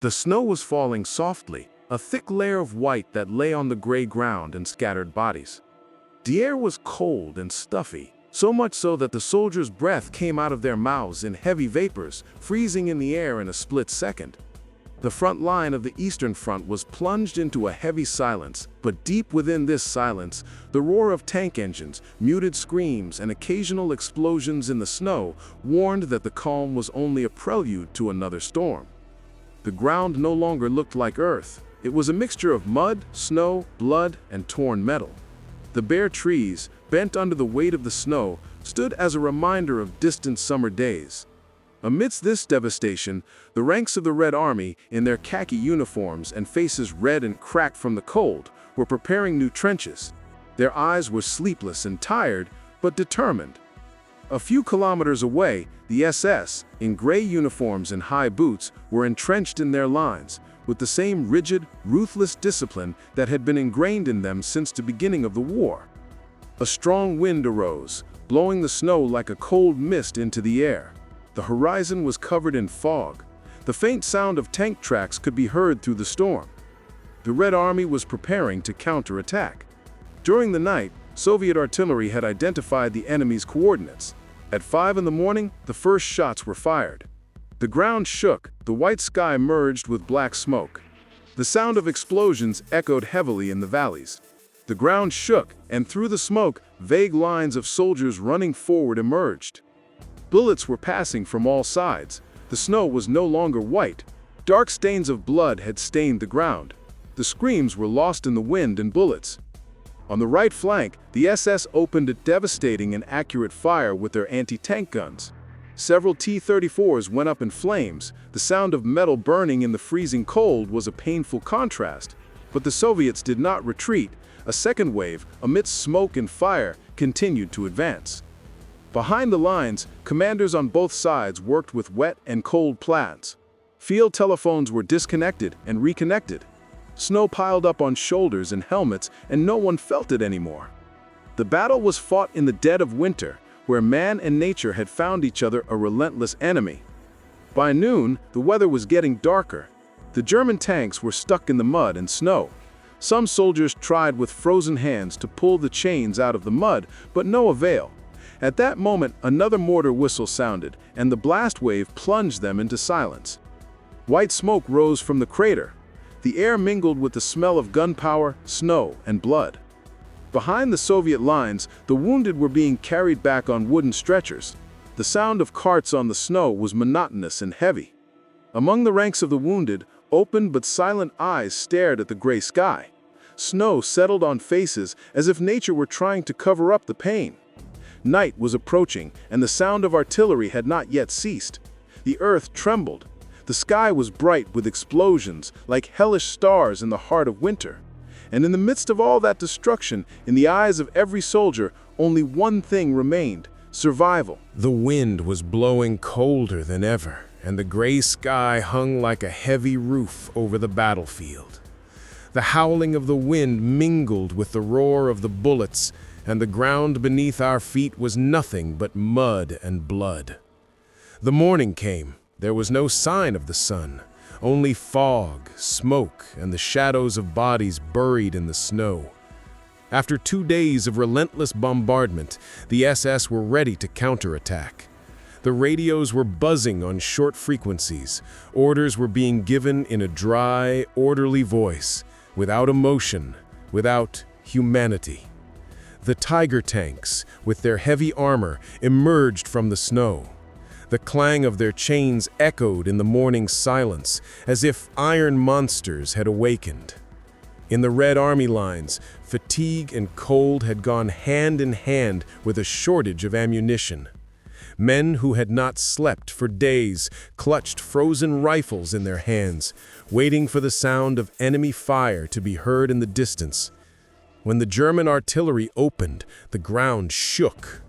The snow was falling softly, a thick layer of white that lay on the gray ground and scattered bodies. The air was cold and stuffy, so much so that the soldiers' breath came out of their mouths in heavy vapors, freezing in the air in a split second. The front line of the Eastern Front was plunged into a heavy silence, but deep within this silence, the roar of tank engines, muted screams, and occasional explosions in the snow warned that the calm was only a prelude to another storm. The ground no longer looked like earth. It was a mixture of mud, snow, blood, and torn metal. The bare trees, bent under the weight of the snow, stood as a reminder of distant summer days. Amidst this devastation, the ranks of the Red Army, in their khaki uniforms and faces red and cracked from the cold, were preparing new trenches. Their eyes were sleepless and tired, but determined. A few kilometers away, the SS, in gray uniforms and high boots, were entrenched in their lines, with the same rigid, ruthless discipline that had been ingrained in them since the beginning of the war. A strong wind arose, blowing the snow like a cold mist into the air. The horizon was covered in fog. The faint sound of tank tracks could be heard through the storm. The Red Army was preparing to counterattack. During the night, Soviet artillery had identified the enemy's coordinates. At 5 in the morning, the first shots were fired. The ground shook, the white sky merged with black smoke. The sound of explosions echoed heavily in the valleys. The ground shook, and through the smoke, vague lines of soldiers running forward emerged. Bullets were passing from all sides. The snow was no longer white. Dark stains of blood had stained the ground. The screams were lost in the wind and bullets. On the right flank, the SS opened a devastating and accurate fire with their anti-tank guns. Several T-34s went up in flames. The sound of metal burning in the freezing cold was a painful contrast. But the Soviets did not retreat. A second wave, amidst smoke and fire, continued to advance. Behind the lines, commanders on both sides worked with wet and cold plans. Field telephones were disconnected and reconnected. Snow piled up on shoulders and helmets, and no one felt it anymore. The battle was fought in the dead of winter, where man and nature had found each other a relentless enemy. By noon, the weather was getting darker. The German tanks were stuck in the mud and snow. Some soldiers tried with frozen hands to pull the chains out of the mud, but no avail. At that moment, another mortar whistle sounded, and the blast wave plunged them into silence. White smoke rose from the crater. The air mingled with the smell of gunpowder, snow, and blood. Behind the Soviet lines, the wounded were being carried back on wooden stretchers. The sound of carts on the snow was monotonous and heavy. Among the ranks of the wounded, open but silent eyes stared at the gray sky. Snow settled on faces as if nature were trying to cover up the pain. Night was approaching, and the sound of artillery had not yet ceased. The earth trembled. The sky was bright with explosions, like hellish stars in the heart of winter. And in the midst of all that destruction, in the eyes of every soldier, only one thing remained: survival. The wind was blowing colder than ever, and the gray sky hung like a heavy roof over the battlefield. The howling of the wind mingled with the roar of the bullets, and the ground beneath our feet was nothing but mud and blood. The morning came. There was no sign of the sun, only fog, smoke, and the shadows of bodies buried in the snow. After 2 days of relentless bombardment, the SS were ready to counterattack. The radios were buzzing on short frequencies. Orders were being given in a dry, orderly voice, without emotion, without humanity. The Tiger tanks, with their heavy armor, emerged from the snow. The clang of their chains echoed in the morning silence, as if iron monsters had awakened. In the Red Army lines, fatigue and cold had gone hand in hand with a shortage of ammunition. Men who had not slept for days clutched frozen rifles in their hands, waiting for the sound of enemy fire to be heard in the distance. When the German artillery opened, the ground shook.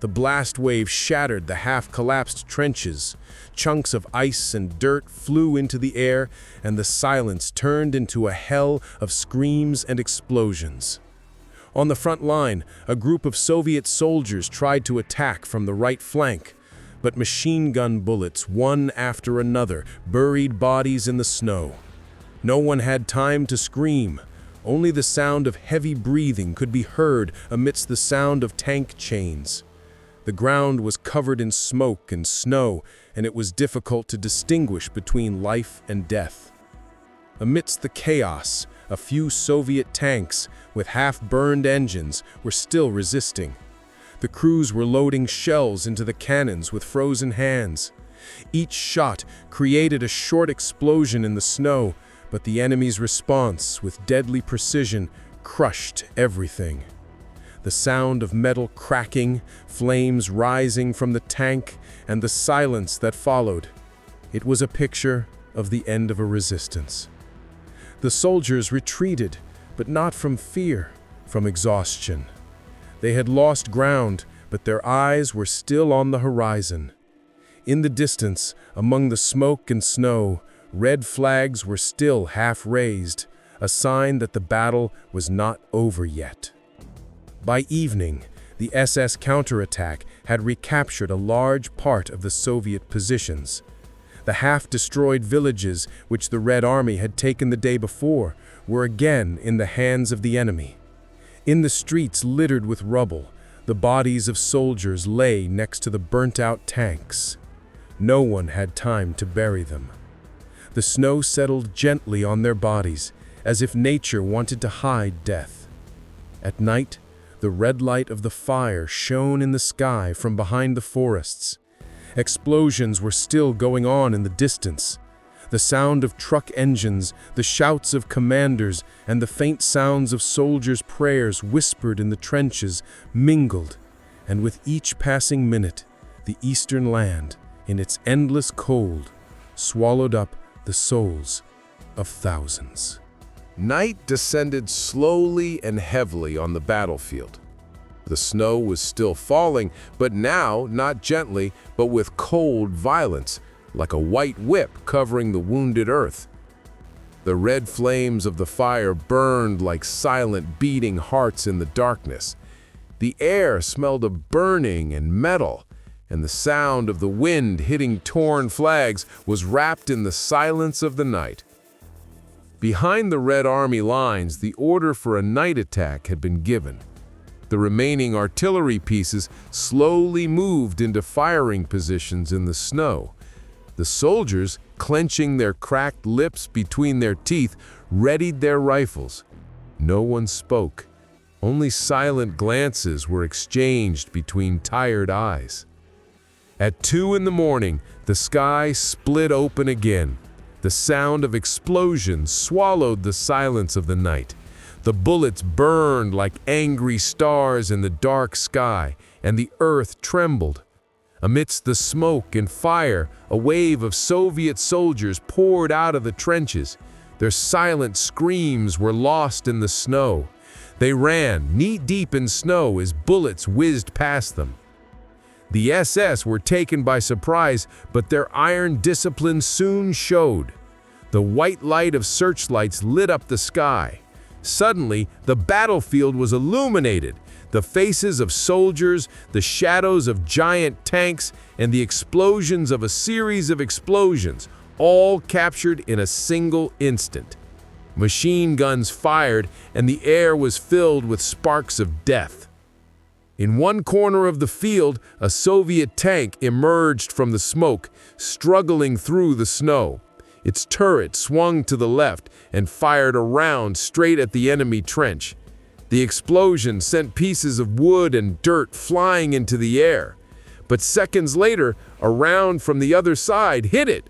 The blast wave shattered the half-collapsed trenches. Chunks of ice and dirt flew into the air, and the silence turned into a hell of screams and explosions. On the front line, a group of Soviet soldiers tried to attack from the right flank, but machine gun bullets, one after another, buried bodies in the snow. No one had time to scream. Only the sound of heavy breathing could be heard amidst the sound of tank chains. The ground was covered in smoke and snow, and it was difficult to distinguish between life and death. Amidst the chaos, a few Soviet tanks with half-burned engines were still resisting. The crews were loading shells into the cannons with frozen hands. Each shot created a short explosion in the snow, but the enemy's response, with deadly precision, crushed everything. The sound of metal cracking, flames rising from the tank, and the silence that followed. It was a picture of the end of a resistance. The soldiers retreated, but not from fear, from exhaustion. They had lost ground, but their eyes were still on the horizon. In the distance, among the smoke and snow, red flags were still half raised, a sign that the battle was not over yet. By evening, the SS counterattack had recaptured a large part of the Soviet positions. The half-destroyed villages which the Red Army had taken the day before were again in the hands of the enemy. In the streets littered with rubble, the bodies of soldiers lay next to the burnt-out tanks. No one had time to bury them. The snow settled gently on their bodies, as if nature wanted to hide death. At night, the red light of the fire shone in the sky from behind the forests. Explosions were still going on in the distance. The sound of truck engines, the shouts of commanders, and the faint sounds of soldiers' prayers whispered in the trenches mingled, and with each passing minute, the eastern land, in its endless cold, swallowed up the souls of thousands. Night descended slowly and heavily on the battlefield. The snow was still falling, but now not gently, but with cold violence, like a white whip covering the wounded earth. The red flames of the fire burned like silent beating hearts in the darkness. The air smelled of burning and metal, and the sound of the wind hitting torn flags was wrapped in the silence of the night. Behind the Red Army lines, the order for a night attack had been given. The remaining artillery pieces slowly moved into firing positions in the snow. The soldiers, clenching their cracked lips between their teeth, readied their rifles. No one spoke. Only silent glances were exchanged between tired eyes. At 2 in the morning, the sky split open again. The sound of explosions swallowed the silence of the night. The bullets burned like angry stars in the dark sky, and the earth trembled. Amidst the smoke and fire, a wave of Soviet soldiers poured out of the trenches. Their silent screams were lost in the snow. They ran, knee-deep in snow, as bullets whizzed past them. The SS were taken by surprise, but their iron discipline soon showed. The white light of searchlights lit up the sky. Suddenly, the battlefield was illuminated. The faces of soldiers, the shadows of giant tanks, and the explosions of a series of explosions, all captured in a single instant. Machine guns fired, and the air was filled with sparks of death. In one corner of the field, a Soviet tank emerged from the smoke, struggling through the snow. Its turret swung to the left and fired a round straight at the enemy trench. The explosion sent pieces of wood and dirt flying into the air. But seconds later, a round from the other side hit it.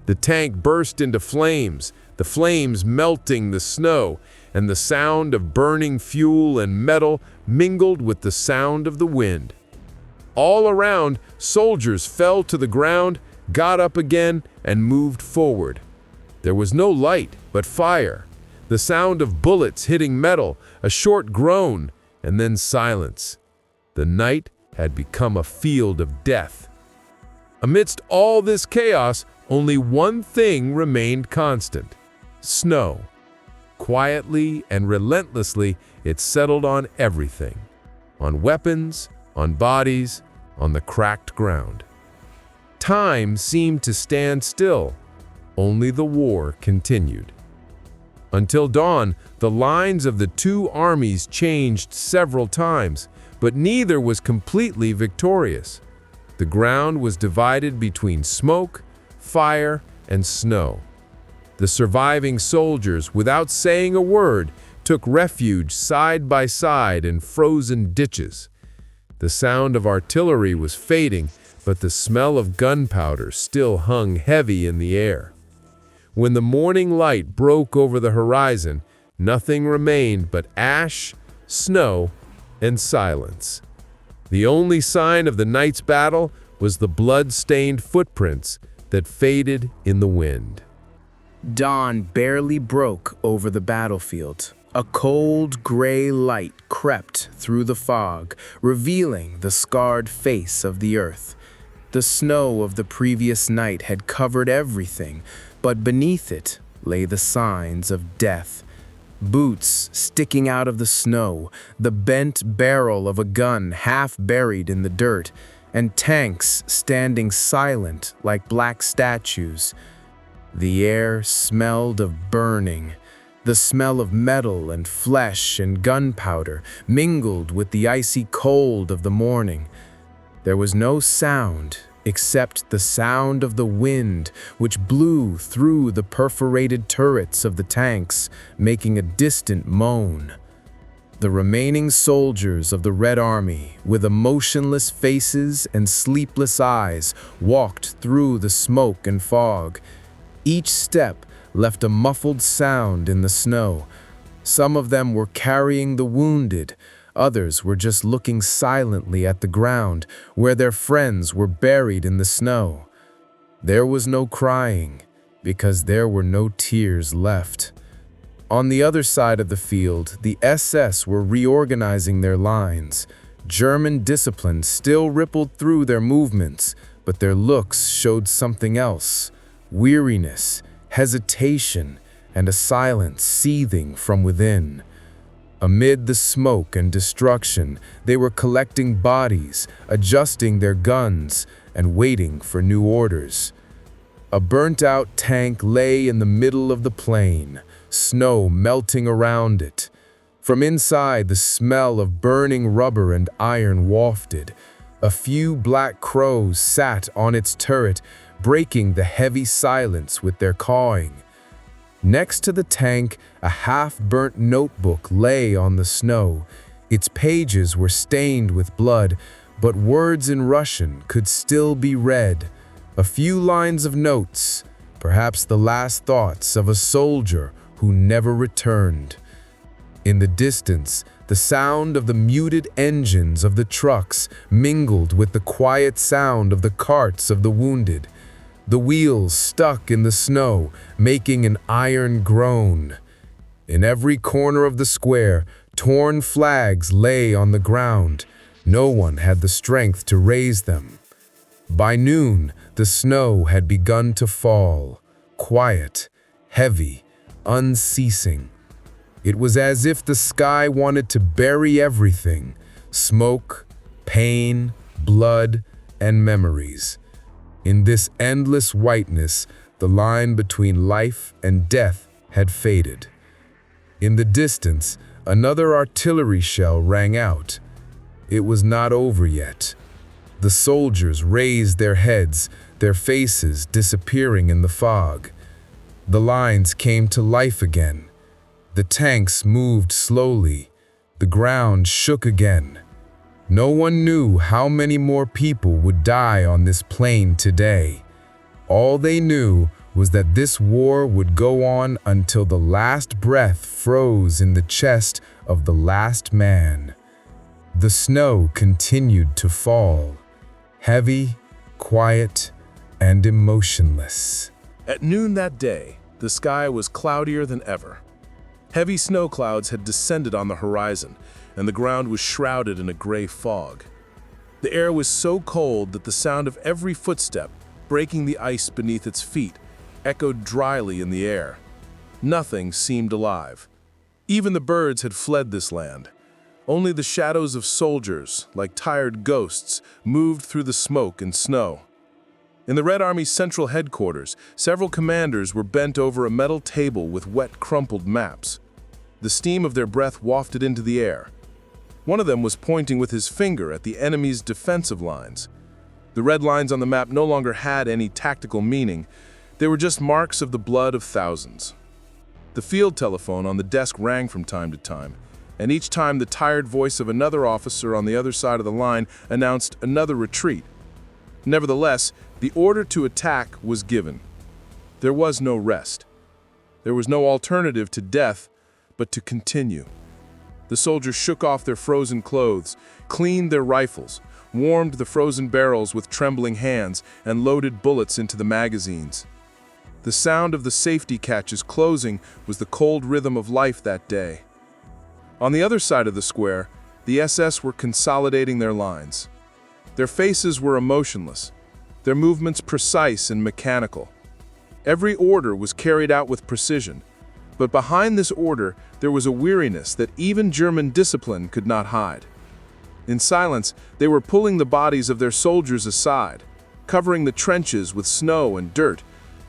The tank burst into flames, the flames melting the snow, and the sound of burning fuel and metal mingled with the sound of the wind. All around, soldiers fell to the ground, got up again, and moved forward. There was no light, but fire, the sound of bullets hitting metal, a short groan, and then silence. The night had become a field of death. Amidst all this chaos, only one thing remained constant: snow. Quietly and relentlessly, it settled on everything. On weapons, on bodies, on the cracked ground. Time seemed to stand still. Only the war continued. Until dawn, the lines of the two armies changed several times, but neither was completely victorious. The ground was divided between smoke, fire, and snow. The surviving soldiers, without saying a word, took refuge side by side in frozen ditches. The sound of artillery was fading, but the smell of gunpowder still hung heavy in the air. When the morning light broke over the horizon, nothing remained but ash, snow, and silence. The only sign of the night's battle was the blood-stained footprints that faded in the wind. Dawn barely broke over the battlefield. A cold gray light crept through the fog, revealing the scarred face of the earth. The snow of the previous night had covered everything, but beneath it lay the signs of death. Boots sticking out of the snow, the bent barrel of a gun half buried in the dirt, and tanks standing silent like black statues. The air smelled of burning. The smell of metal and flesh and gunpowder mingled with the icy cold of the morning. There was no sound except the sound of the wind, which blew through the perforated turrets of the tanks, making a distant moan. The remaining soldiers of the Red Army, with emotionless faces and sleepless eyes, walked through the smoke and fog. Each step left a muffled sound in the snow. Some of them were carrying the wounded. Others were just looking silently at the ground, where their friends were buried in the snow. There was no crying, because there were no tears left. On the other side of the field, the SS were reorganizing their lines. German discipline still rippled through their movements, but their looks showed something else: weariness, hesitation, and a silence seething from within. Amid the smoke and destruction, they were collecting bodies, adjusting their guns, and waiting for new orders. A burnt-out tank lay in the middle of the plain, snow melting around it. From inside, the smell of burning rubber and iron wafted. A few black crows sat on its turret, breaking the heavy silence with their cawing. Next to the tank, a half-burnt notebook lay on the snow. Its pages were stained with blood, but words in Russian could still be read. A few lines of notes, perhaps the last thoughts of a soldier who never returned. In the distance, the sound of the muted engines of the trucks mingled with the quiet sound of the carts of the wounded. The wheels stuck in the snow, making an iron groan. In every corner of the square, torn flags lay on the ground. No one had the strength to raise them. By noon, the snow had begun to fall, quiet, heavy, unceasing. It was as if the sky wanted to bury everything: smoke, pain, blood, and memories. In this endless whiteness, the line between life and death had faded. In the distance, another artillery shell rang out. It was not over yet. The soldiers raised their heads, their faces disappearing in the fog. The lines came to life again. The tanks moved slowly. The ground shook again. No one knew how many more people would die on this plain today. All they knew was that this war would go on until the last breath froze in the chest of the last man. The snow continued to fall, heavy, quiet, and emotionless. At noon that day, the sky was cloudier than ever. Heavy snow clouds had descended on the horizon, and the ground was shrouded in a gray fog. The air was so cold that the sound of every footstep, breaking the ice beneath its feet, echoed dryly in the air. Nothing seemed alive. Even the birds had fled this land. Only the shadows of soldiers, like tired ghosts, moved through the smoke and snow. In the Red Army's central headquarters, several commanders were bent over a metal table with wet, crumpled maps. The steam of their breath wafted into the air. One of them was pointing with his finger at the enemy's defensive lines. The red lines on the map no longer had any tactical meaning. They were just marks of the blood of thousands. The field telephone on the desk rang from time to time, and each time the tired voice of another officer on the other side of the line announced another retreat. Nevertheless, the order to attack was given. There was no rest. There was no alternative to death, but to continue. The soldiers shook off their frozen clothes, cleaned their rifles, warmed the frozen barrels with trembling hands, and loaded bullets into the magazines. The sound of the safety catches closing was the cold rhythm of life that day. On the other side of the square, the SS were consolidating their lines. Their faces were emotionless, their movements precise and mechanical. Every order was carried out with precision, but behind this order there was a weariness that even German discipline could not hide. In silence, they were pulling the bodies of their soldiers aside, covering the trenches with snow and dirt,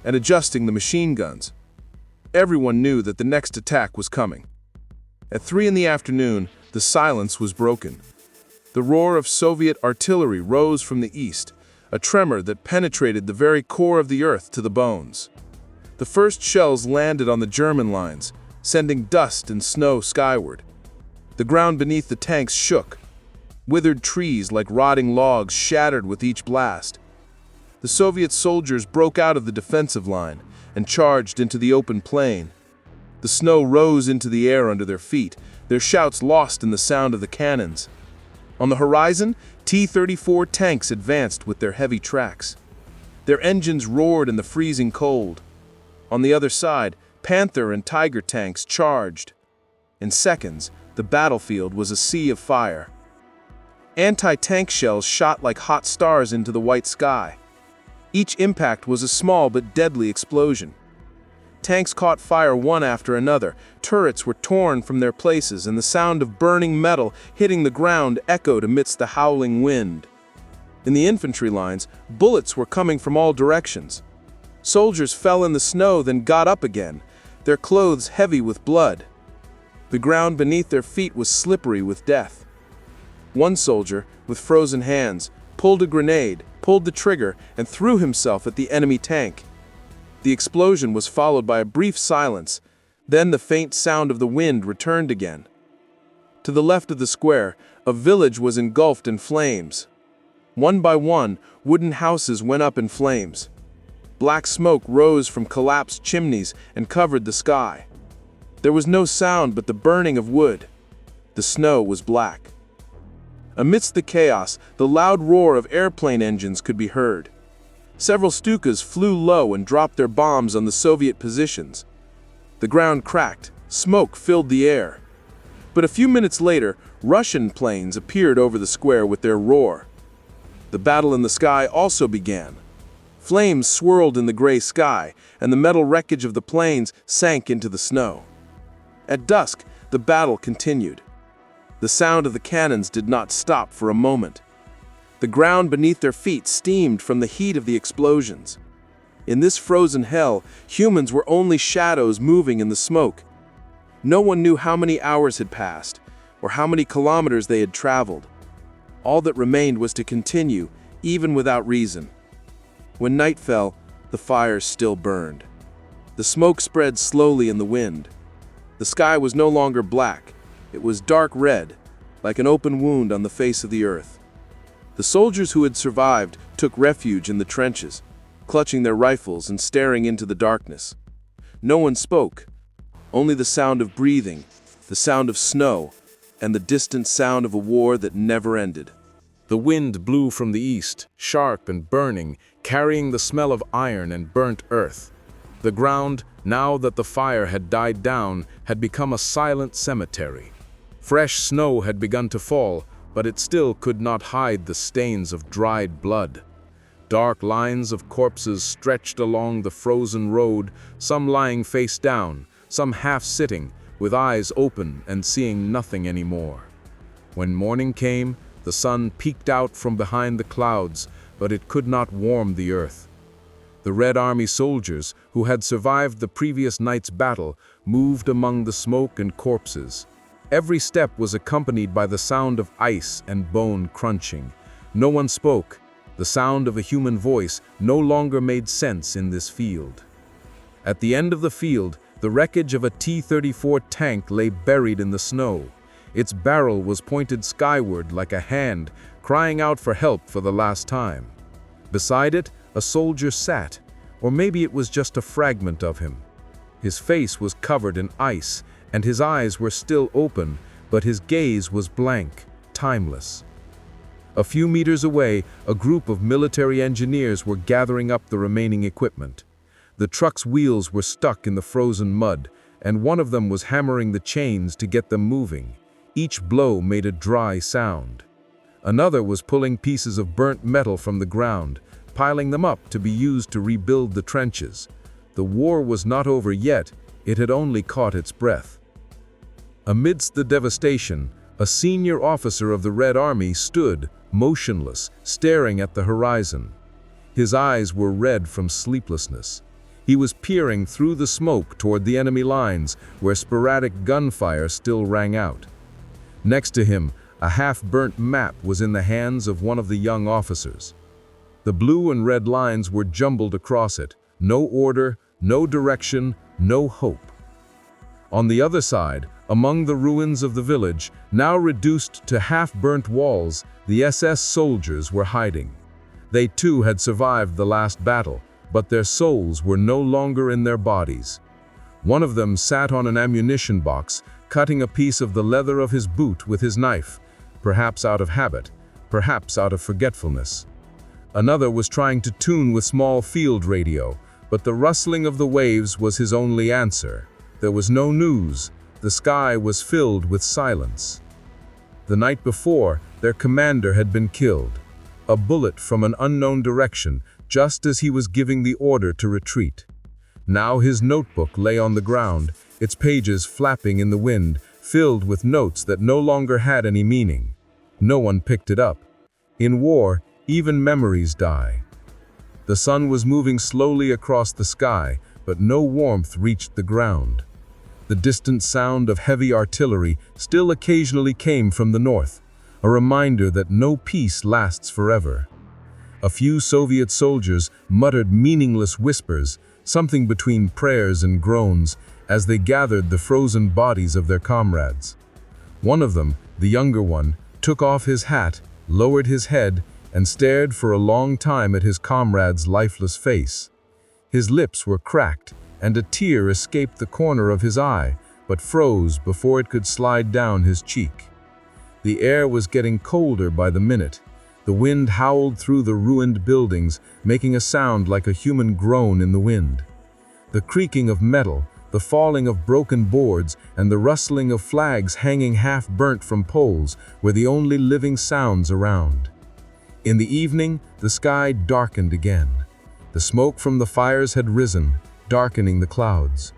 and adjusting the machine guns. Everyone knew that the next attack was coming. At 3 in the afternoon, the silence was broken. The roar of Soviet artillery rose from the east, a tremor that penetrated the very core of the earth to the bones. The first shells landed on the German lines, sending dust and snow skyward. The ground beneath the tanks shook. Withered trees like rotting logs shattered with each blast. The Soviet soldiers broke out of the defensive line and charged into the open plain. The snow rose into the air under their feet, their shouts lost in the sound of the cannons. On the horizon, T-34 tanks advanced with their heavy tracks. Their engines roared in the freezing cold. On the other side, Panther and Tiger tanks charged. In seconds, the battlefield was a sea of fire. Anti-tank shells shot like hot stars into the white sky. Each impact was a small but deadly explosion. Tanks caught fire one after another, turrets were torn from their places, and the sound of burning metal hitting the ground echoed amidst the howling wind. In the infantry lines, bullets were coming from all directions. Soldiers fell in the snow, then got up again, their clothes heavy with blood. The ground beneath their feet was slippery with death. One soldier, with frozen hands, pulled a grenade, pulled the trigger, and threw himself at the enemy tank. The explosion was followed by a brief silence. Then the faint sound of the wind returned again. To the left of the square, a village was engulfed in flames. One by one, wooden houses went up in flames. Black smoke rose from collapsed chimneys and covered the sky. There was no sound but the burning of wood. The snow was black. Amidst the chaos, the loud roar of airplane engines could be heard. Several Stukas flew low and dropped their bombs on the Soviet positions. The ground cracked, smoke filled the air. But a few minutes later, Russian planes appeared over the square with their roar. The battle in the sky also began. Flames swirled in the gray sky, and the metal wreckage of the planes sank into the snow. At dusk, the battle continued. The sound of the cannons did not stop for a moment. The ground beneath their feet steamed from the heat of the explosions. In this frozen hell, humans were only shadows moving in the smoke. No one knew how many hours had passed, or how many kilometers they had traveled. All that remained was to continue, even without reason. When night fell, the fires still burned. The smoke spread slowly in the wind. The sky was no longer black. It was dark red, like an open wound on the face of the earth. The soldiers who had survived took refuge in the trenches, clutching their rifles and staring into the darkness. No one spoke, only the sound of breathing, the sound of snow, and the distant sound of a war that never ended. The wind blew from the east, sharp and burning, carrying the smell of iron and burnt earth. The ground, now that the fire had died down, had become a silent cemetery. Fresh snow had begun to fall, but it still could not hide the stains of dried blood. Dark lines of corpses stretched along the frozen road, some lying face down, some half sitting, with eyes open and seeing nothing anymore. When morning came, the sun peeked out from behind the clouds, but it could not warm the earth. The Red Army soldiers, who had survived the previous night's battle, moved among the smoke and corpses. Every step was accompanied by the sound of ice and bone crunching. No one spoke. The sound of a human voice no longer made sense in this field. At the end of the field, the wreckage of a T-34 tank lay buried in the snow. Its barrel was pointed skyward like a hand, crying out for help for the last time. Beside it, a soldier sat, or maybe it was just a fragment of him. His face was covered in ice, and his eyes were still open, but his gaze was blank, timeless. A few meters away, a group of military engineers were gathering up the remaining equipment. The truck's wheels were stuck in the frozen mud, and one of them was hammering the chains to get them moving. Each blow made a dry sound. Another was pulling pieces of burnt metal from the ground, piling them up to be used to rebuild the trenches. The war was not over yet, it had only caught its breath. Amidst the devastation, a senior officer of the Red Army stood, motionless, staring at the horizon. His eyes were red from sleeplessness. He was peering through the smoke toward the enemy lines, where sporadic gunfire still rang out. Next to him, a half-burnt map was in the hands of one of the young officers. The blue and red lines were jumbled across it. No order, no direction, no hope. On the other side, among the ruins of the village, now reduced to half-burnt walls, the SS soldiers were hiding. They too had survived the last battle, but their souls were no longer in their bodies. One of them sat on an ammunition box, cutting a piece of the leather of his boot with his knife, perhaps out of habit, perhaps out of forgetfulness. Another was trying to tune with small field radio, but the rustling of the waves was his only answer. There was no news. The sky was filled with silence. The night before, their commander had been killed. A bullet from an unknown direction, just as he was giving the order to retreat. Now his notebook lay on the ground, its pages flapping in the wind, filled with notes that no longer had any meaning. No one picked it up. In war, even memories die. The sun was moving slowly across the sky, but no warmth reached the ground. The distant sound of heavy artillery still occasionally came from the north, a reminder that no peace lasts forever. A few Soviet soldiers muttered meaningless whispers, something between prayers and groans, as they gathered the frozen bodies of their comrades. One of them, the younger one, took off his hat, lowered his head, and stared for a long time at his comrade's lifeless face. His lips were cracked, and a tear escaped the corner of his eye, but froze before it could slide down his cheek. The air was getting colder by the minute. The wind howled through the ruined buildings, making a sound like a human groan in the wind. The creaking of metal, the falling of broken boards, and the rustling of flags hanging half-burnt from poles were the only living sounds around. In the evening, the sky darkened again. The smoke from the fires had risen, darkening the clouds.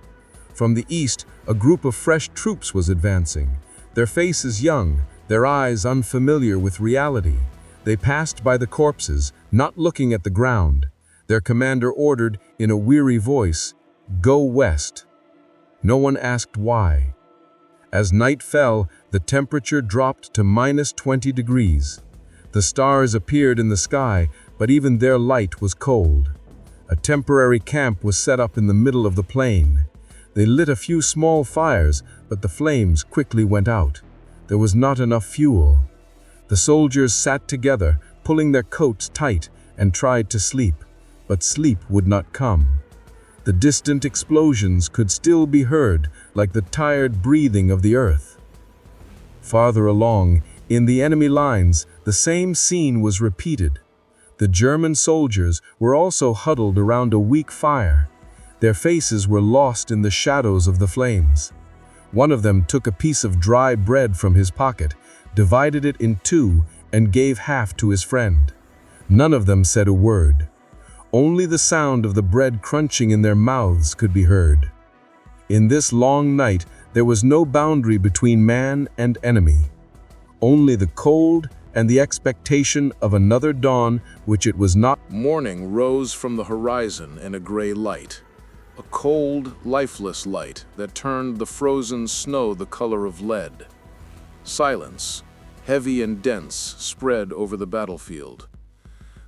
From the east, a group of fresh troops was advancing, their faces young, their eyes unfamiliar with reality. They passed by the corpses, not looking at the ground. Their commander ordered, in a weary voice, "Go west." No one asked why. As night fell, the temperature dropped to -20 degrees. The stars appeared in the sky, but even their light was cold. A temporary camp was set up in the middle of the plain. They lit a few small fires, but the flames quickly went out. There was not enough fuel. The soldiers sat together, pulling their coats tight, and tried to sleep, but sleep would not come. The distant explosions could still be heard, like the tired breathing of the earth. Farther along, in the enemy lines, the same scene was repeated. The German soldiers were also huddled around a weak fire. Their faces were lost in the shadows of the flames. One of them took a piece of dry bread from his pocket, divided it in two, and gave half to his friend. None of them said a word. Only the sound of the bread crunching in their mouths could be heard. In this long night, there was no boundary between man and enemy. Only the cold, and the expectation of another dawn which it was not. Morning rose from the horizon in a gray light, a cold, lifeless light that turned the frozen snow the color of lead. Silence, heavy and dense, spread over the battlefield.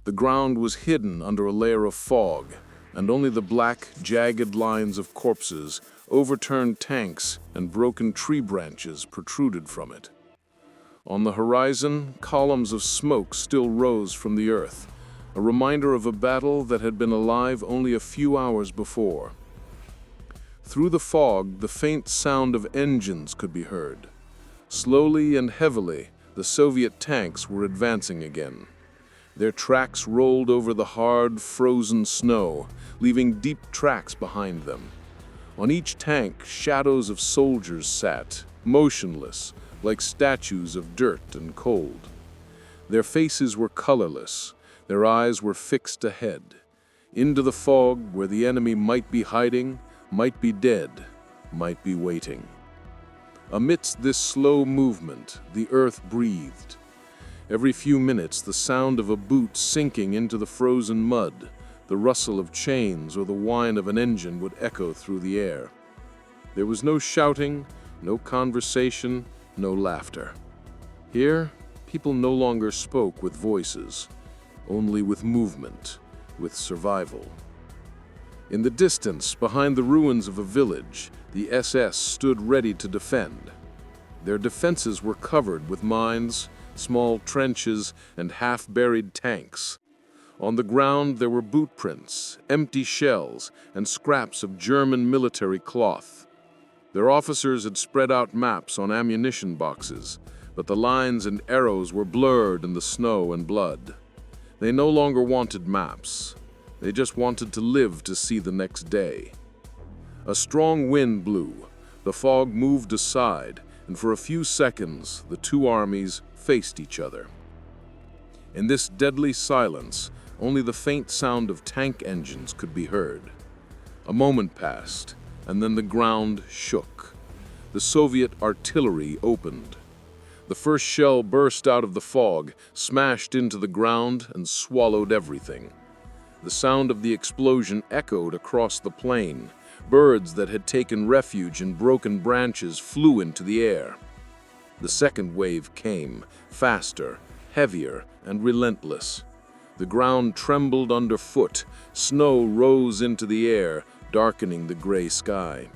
The ground was hidden under a layer of fog, and only the black, jagged lines of corpses, overturned tanks, and broken tree branches protruded from it. On the horizon, columns of smoke still rose from the earth, a reminder of a battle that had been alive only a few hours before. Through the fog, the faint sound of engines could be heard. Slowly and heavily, the Soviet tanks were advancing again. Their tracks rolled over the hard, frozen snow, leaving deep tracks behind them. On each tank, shadows of soldiers sat, motionless, like statues of dirt and cold. Their faces were colorless, their eyes were fixed ahead, into the fog where the enemy might be hiding, might be dead, might be waiting. Amidst this slow movement, the earth breathed. Every few minutes, the sound of a boot sinking into the frozen mud, the rustle of chains or the whine of an engine would echo through the air. There was no shouting, no conversation, no laughter. Here, people no longer spoke with voices, only with movement, with survival. In the distance, behind the ruins of a village, the SS stood ready to defend. Their defenses were covered with mines, small trenches, and half-buried tanks. On the ground there were boot prints, empty shells, and scraps of German military cloth. Their officers had spread out maps on ammunition boxes, but the lines and arrows were blurred in the snow and blood. They no longer wanted maps. They just wanted to live to see the next day. A strong wind blew. The fog moved aside, and for a few seconds the two armies faced each other. In this deadly silence, only the faint sound of tank engines could be heard. A moment passed, and then the ground shook. The Soviet artillery opened. The first shell burst out of the fog, smashed into the ground, and swallowed everything. The sound of the explosion echoed across the plain. Birds that had taken refuge in broken branches flew into the air. The second wave came, faster, heavier, and relentless. The ground trembled underfoot. Snow rose into the air, darkening the gray sky.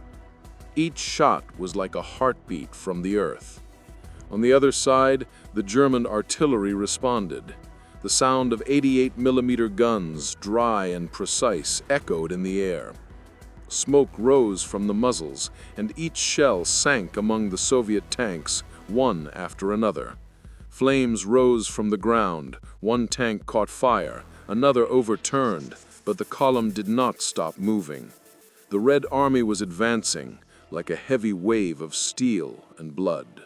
Each shot was like a heartbeat from the earth. On the other side, the German artillery responded. The sound of 88mm guns, dry and precise, echoed in the air. Smoke rose from the muzzles, and each shell sank among the Soviet tanks, one after another. Flames rose from the ground. One tank caught fire, another overturned, but the column did not stop moving. The Red Army was advancing, like a heavy wave of steel and blood.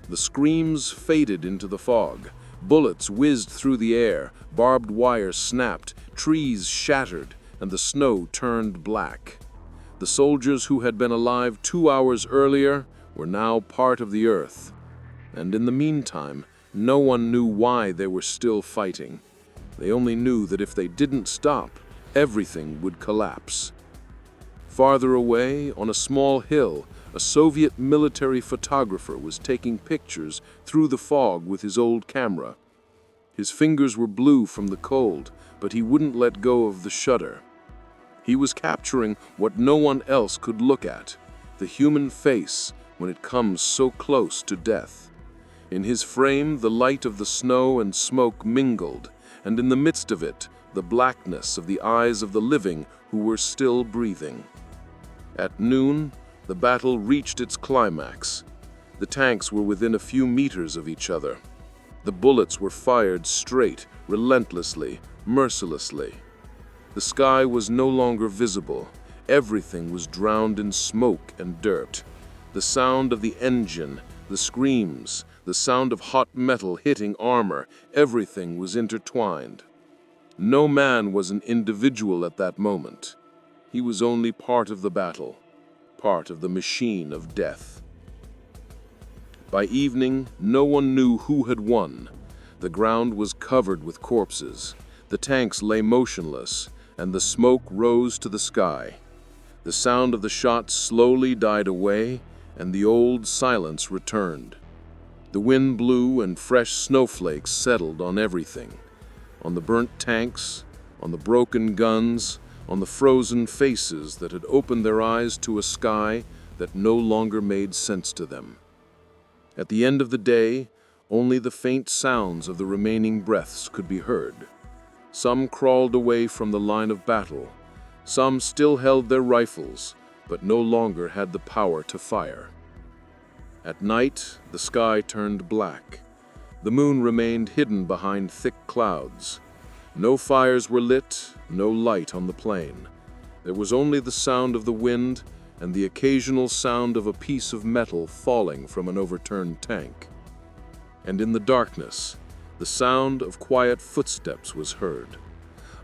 The screams faded into the fog. Bullets whizzed through the air, barbed wires snapped, trees shattered, and the snow turned black. The soldiers who had been alive 2 hours earlier were now part of the earth. And in the meantime, no one knew why they were still fighting. They only knew that if they didn't stop, everything would collapse. Farther away, on a small hill, a Soviet military photographer was taking pictures through the fog with his old camera. His fingers were blue from the cold, but he wouldn't let go of the shutter. He was capturing what no one else could look at, the human face when it comes so close to death. In his frame, the light of the snow and smoke mingled, and in the midst of it, the blackness of the eyes of the living who were still breathing. At noon, the battle reached its climax. The tanks were within a few meters of each other. The bullets were fired straight, relentlessly, mercilessly. The sky was no longer visible. Everything was drowned in smoke and dirt. The sound of the engine, the screams, the sound of hot metal hitting armor, everything was intertwined. No man was an individual at that moment. He was only part of the battle, part of the machine of death. By evening, no one knew who had won. The ground was covered with corpses. The tanks lay motionless, and the smoke rose to the sky. The sound of the shots slowly died away, and the old silence returned. The wind blew and fresh snowflakes settled on everything. On the burnt tanks, on the broken guns, on the frozen faces that had opened their eyes to a sky that no longer made sense to them. At the end of the day, only the faint sounds of the remaining breaths could be heard. Some crawled away from the line of battle. Some still held their rifles, but no longer had the power to fire. At night, the sky turned black. The moon remained hidden behind thick clouds. No fires were lit, no light on the plain. There was only the sound of the wind and the occasional sound of a piece of metal falling from an overturned tank. And in the darkness, the sound of quiet footsteps was heard.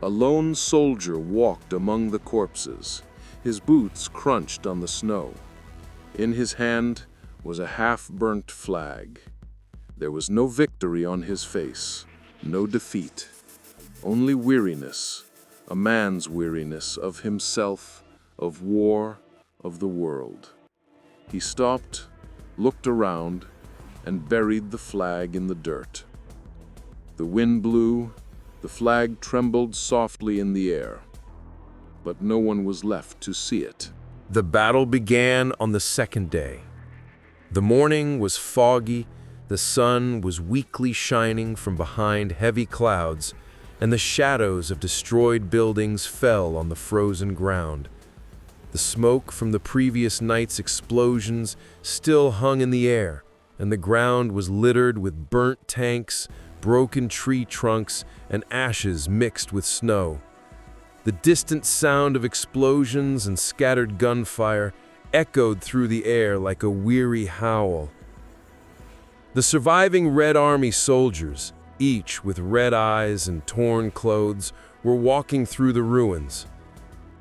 A lone soldier walked among the corpses. His boots crunched on the snow. In his hand was a half-burnt flag. There was no victory on his face, no defeat, only weariness, a man's weariness of himself, of war, of the world. He stopped, looked around, and buried the flag in the dirt. The wind blew, the flag trembled softly in the air, but no one was left to see it. The battle began on the second day. The morning was foggy, the sun was weakly shining from behind heavy clouds, and the shadows of destroyed buildings fell on the frozen ground. The smoke from the previous night's explosions still hung in the air, and the ground was littered with burnt tanks, broken tree trunks, and ashes mixed with snow. The distant sound of explosions and scattered gunfire echoed through the air like a weary howl. The surviving Red Army soldiers, each with red eyes and torn clothes, were walking through the ruins.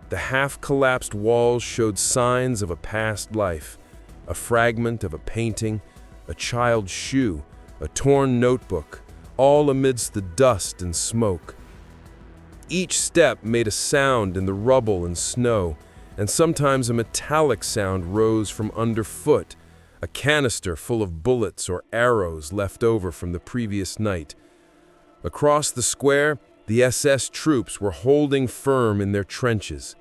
The half-collapsed walls showed signs of a past life, a fragment of a painting, a child's shoe, a torn notebook, all amidst the dust and smoke. Each step made a sound in the rubble and snow, and sometimes a metallic sound rose from underfoot, a canister full of bullets or arrows left over from the previous night. Across the square, the SS troops were holding firm in their trenches.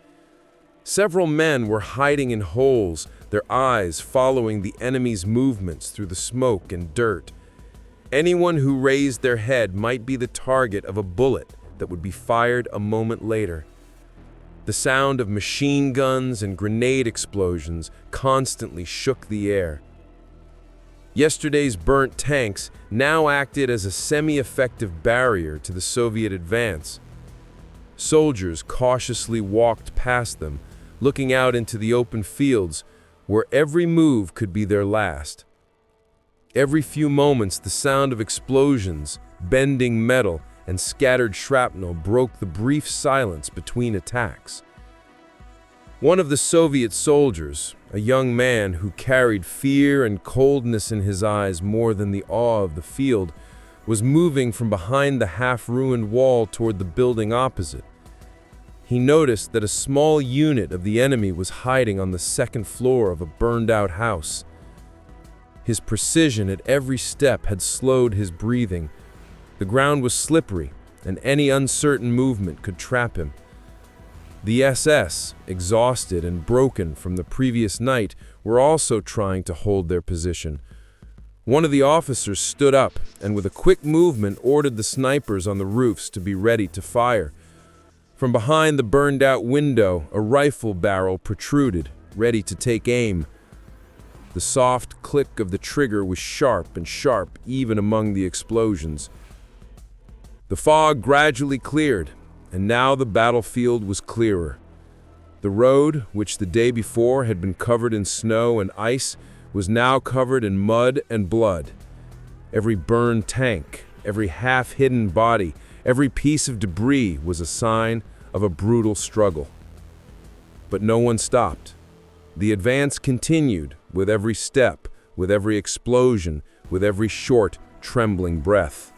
Several men were hiding in holes, their eyes following the enemy's movements through the smoke and dirt. Anyone who raised their head might be the target of a bullet that would be fired a moment later. The sound of machine guns and grenade explosions constantly shook the air. Yesterday's burnt tanks now acted as a semi-effective barrier to the Soviet advance. Soldiers cautiously walked past them, looking out into the open fields where every move could be their last. Every few moments, the sound of explosions, bending metal, and scattered shrapnel broke the brief silence between attacks. One of the Soviet soldiers, a young man who carried fear and coldness in his eyes more than the awe of the field, was moving from behind the half-ruined wall toward the building opposite. He noticed that a small unit of the enemy was hiding on the second floor of a burned-out house. His precision at every step had slowed his breathing. The ground was slippery, and any uncertain movement could trap him. The SS, exhausted and broken from the previous night, were also trying to hold their position. One of the officers stood up and with a quick movement ordered the snipers on the roofs to be ready to fire. From behind the burned-out window, a rifle barrel protruded, ready to take aim. The soft click of the trigger was sharp and sharp even among the explosions. The fog gradually cleared, and now the battlefield was clearer. The road, which the day before had been covered in snow and ice, was now covered in mud and blood. Every burned tank, every half-hidden body, every piece of debris was a sign of a brutal struggle. But no one stopped. The advance continued with every step, with every explosion, with every short, trembling breath.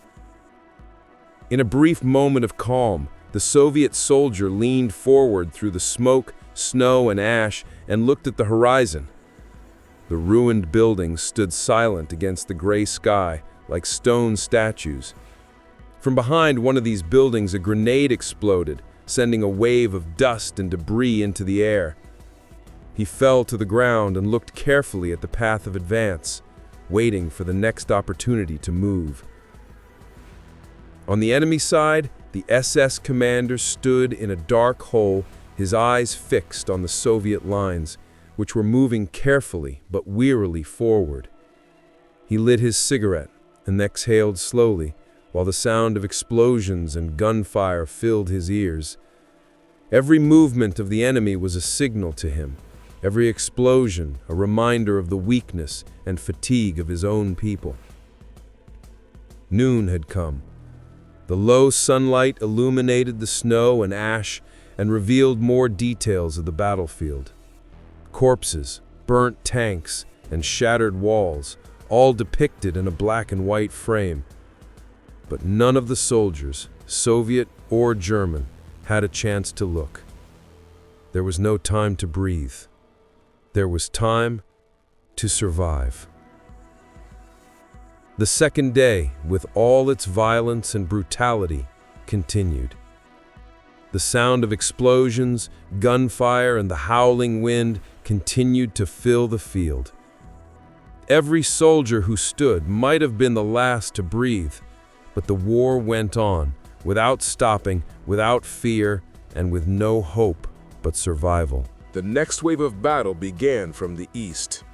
In a brief moment of calm, the Soviet soldier leaned forward through the smoke, snow, and ash and looked at the horizon. The ruined buildings stood silent against the gray sky, like stone statues. From behind one of these buildings, a grenade exploded, sending a wave of dust and debris into the air. He fell to the ground and looked carefully at the path of advance, waiting for the next opportunity to move. On the enemy side, the SS commander stood in a dark hole, his eyes fixed on the Soviet lines, which were moving carefully but wearily forward. He lit his cigarette and exhaled slowly, while the sound of explosions and gunfire filled his ears. Every movement of the enemy was a signal to him, every explosion a reminder of the weakness and fatigue of his own people. Noon had come. The low sunlight illuminated the snow and ash and revealed more details of the battlefield. Corpses, burnt tanks, and shattered walls, all depicted in a black and white frame. But none of the soldiers, Soviet or German, had a chance to look. There was no time to breathe. There was time to survive. The second day, with all its violence and brutality, continued. The sound of explosions, gunfire, and the howling wind continued to fill the field. Every soldier who stood might have been the last to breathe, but the war went on, without stopping, without fear, and with no hope but survival. The next wave of battle began from the east.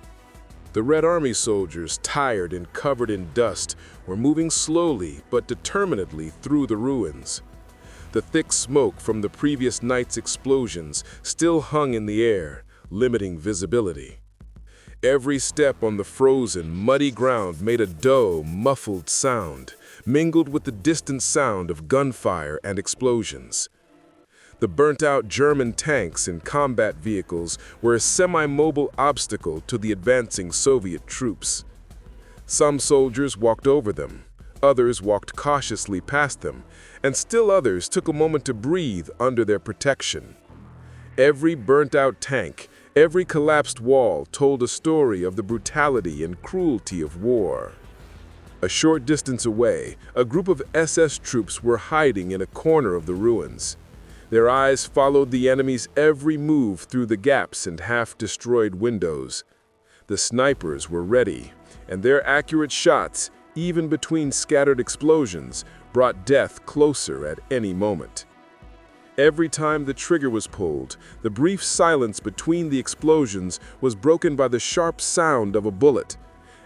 The Red Army soldiers, tired and covered in dust, were moving slowly but determinedly through the ruins. The thick smoke from the previous night's explosions still hung in the air, limiting visibility. Every step on the frozen, muddy ground made a dull, muffled sound, mingled with the distant sound of gunfire and explosions. The burnt-out German tanks and combat vehicles were a semi-mobile obstacle to the advancing Soviet troops. Some soldiers walked over them, others walked cautiously past them, and still others took a moment to breathe under their protection. Every burnt-out tank, every collapsed wall told a story of the brutality and cruelty of war. A short distance away, a group of SS troops were hiding in a corner of the ruins. Their eyes followed the enemy's every move through the gaps and half-destroyed windows. The snipers were ready, and their accurate shots, even between scattered explosions, brought death closer at any moment. Every time the trigger was pulled, the brief silence between the explosions was broken by the sharp sound of a bullet,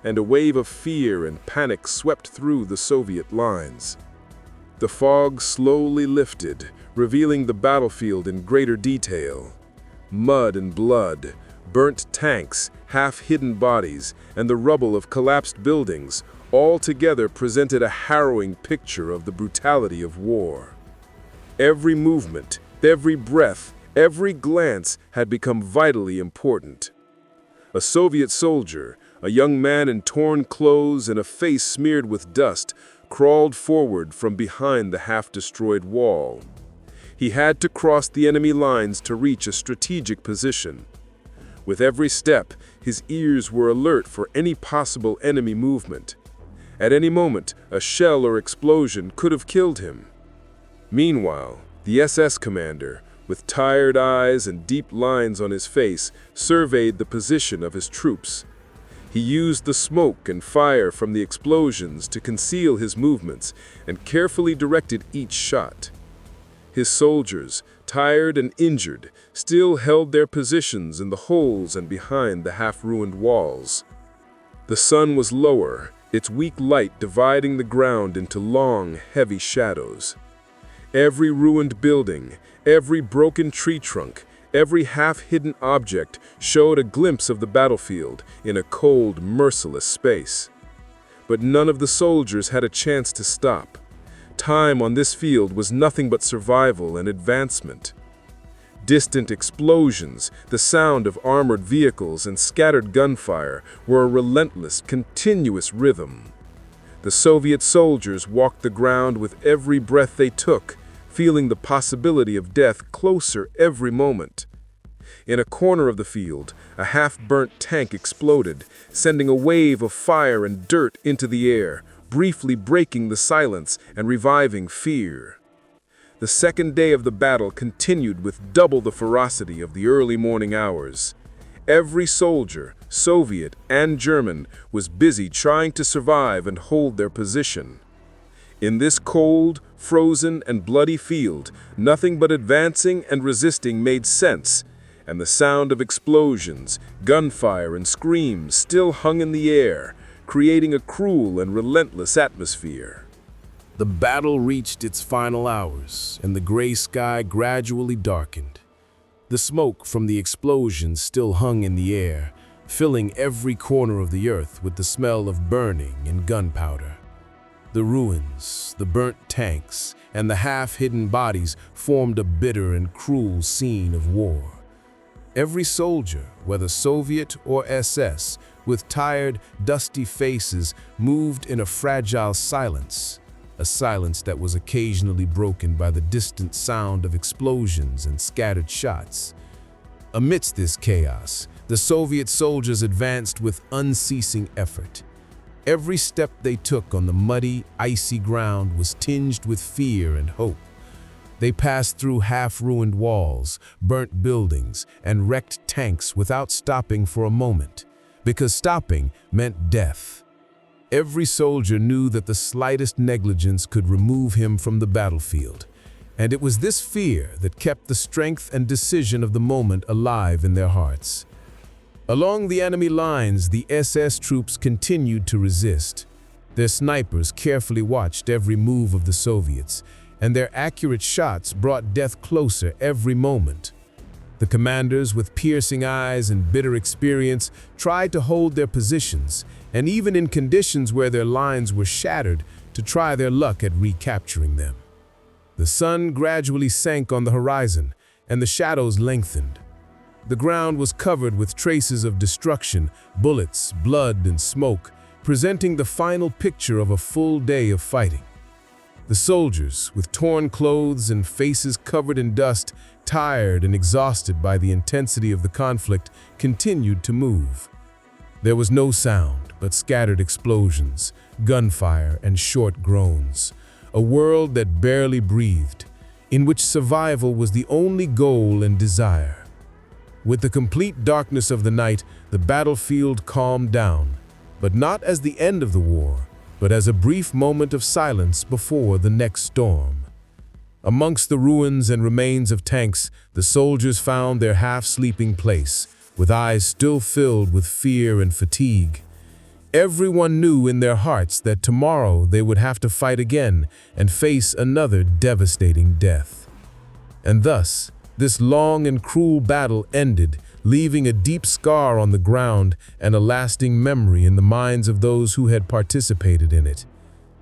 and a wave of fear and panic swept through the Soviet lines. The fog slowly lifted, revealing the battlefield in greater detail. Mud and blood, burnt tanks, half-hidden bodies, and the rubble of collapsed buildings all together presented a harrowing picture of the brutality of war. Every movement, every breath, every glance had become vitally important. A Soviet soldier, a young man in torn clothes and a face smeared with dust, crawled forward from behind the half-destroyed wall. He had to cross the enemy lines to reach a strategic position. With every step, his ears were alert for any possible enemy movement. At any moment, a shell or explosion could have killed him. Meanwhile, the SS commander, with tired eyes and deep lines on his face, surveyed the position of his troops. He used the smoke and fire from the explosions to conceal his movements and carefully directed each shot. His soldiers, tired and injured, still held their positions in the holes and behind the half-ruined walls. The sun was lower, its weak light dividing the ground into long, heavy shadows. Every ruined building, every broken tree trunk, every half-hidden object showed a glimpse of the battlefield in a cold, merciless space. But none of the soldiers had a chance to stop. Time on this field was nothing but survival and advancement. Distant explosions, the sound of armored vehicles, and scattered gunfire were a relentless, continuous rhythm. The Soviet soldiers walked the ground with every breath they took, feeling the possibility of death closer every moment. In a corner of the field, a half-burnt tank exploded, sending a wave of fire and dirt into the air, briefly breaking the silence and reviving fear. The second day of the battle continued with double the ferocity of the early morning hours. Every soldier, Soviet and German, was busy trying to survive and hold their position. In this cold, frozen, and bloody field, nothing but advancing and resisting made sense, and the sound of explosions, gunfire, and screams still hung in the air, creating a cruel and relentless atmosphere. The battle reached its final hours, and the gray sky gradually darkened. The smoke from the explosions still hung in the air, filling every corner of the earth with the smell of burning and gunpowder. The ruins, the burnt tanks, and the half-hidden bodies formed a bitter and cruel scene of war. Every soldier, whether Soviet or SS, with tired, dusty faces, moved in a fragile silence, a silence that was occasionally broken by the distant sound of explosions and scattered shots. Amidst this chaos, the Soviet soldiers advanced with unceasing effort. Every step they took on the muddy, icy ground was tinged with fear and hope. They passed through half-ruined walls, burnt buildings, and wrecked tanks without stopping for a moment, because stopping meant death. Every soldier knew that the slightest negligence could remove him from the battlefield, and it was this fear that kept the strength and decision of the moment alive in their hearts. Along the enemy lines, the SS troops continued to resist. Their snipers carefully watched every move of the Soviets, and their accurate shots brought death closer every moment. The commanders, with piercing eyes and bitter experience, tried to hold their positions, and even in conditions where their lines were shattered, to try their luck at recapturing them. The sun gradually sank on the horizon, and the shadows lengthened. The ground was covered with traces of destruction, bullets, blood, and smoke, presenting the final picture of a full day of fighting. The soldiers, with torn clothes and faces covered in dust, tired and exhausted by the intensity of the conflict, continued to move. There was no sound but scattered explosions, gunfire, and short groans. A world that barely breathed, in which survival was the only goal and desire. With the complete darkness of the night, the battlefield calmed down, but not as the end of the war, but as a brief moment of silence before the next storm. Amongst the ruins and remains of tanks, the soldiers found their half-sleeping place, with eyes still filled with fear and fatigue. Everyone knew in their hearts that tomorrow they would have to fight again and face another devastating death. And thus, this long and cruel battle ended, leaving a deep scar on the ground and a lasting memory in the minds of those who had participated in it.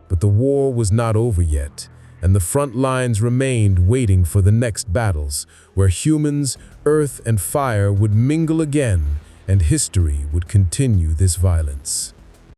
But the war was not over yet, and the front lines remained waiting for the next battles, where humans, earth, and fire would mingle again, and history would continue this violence.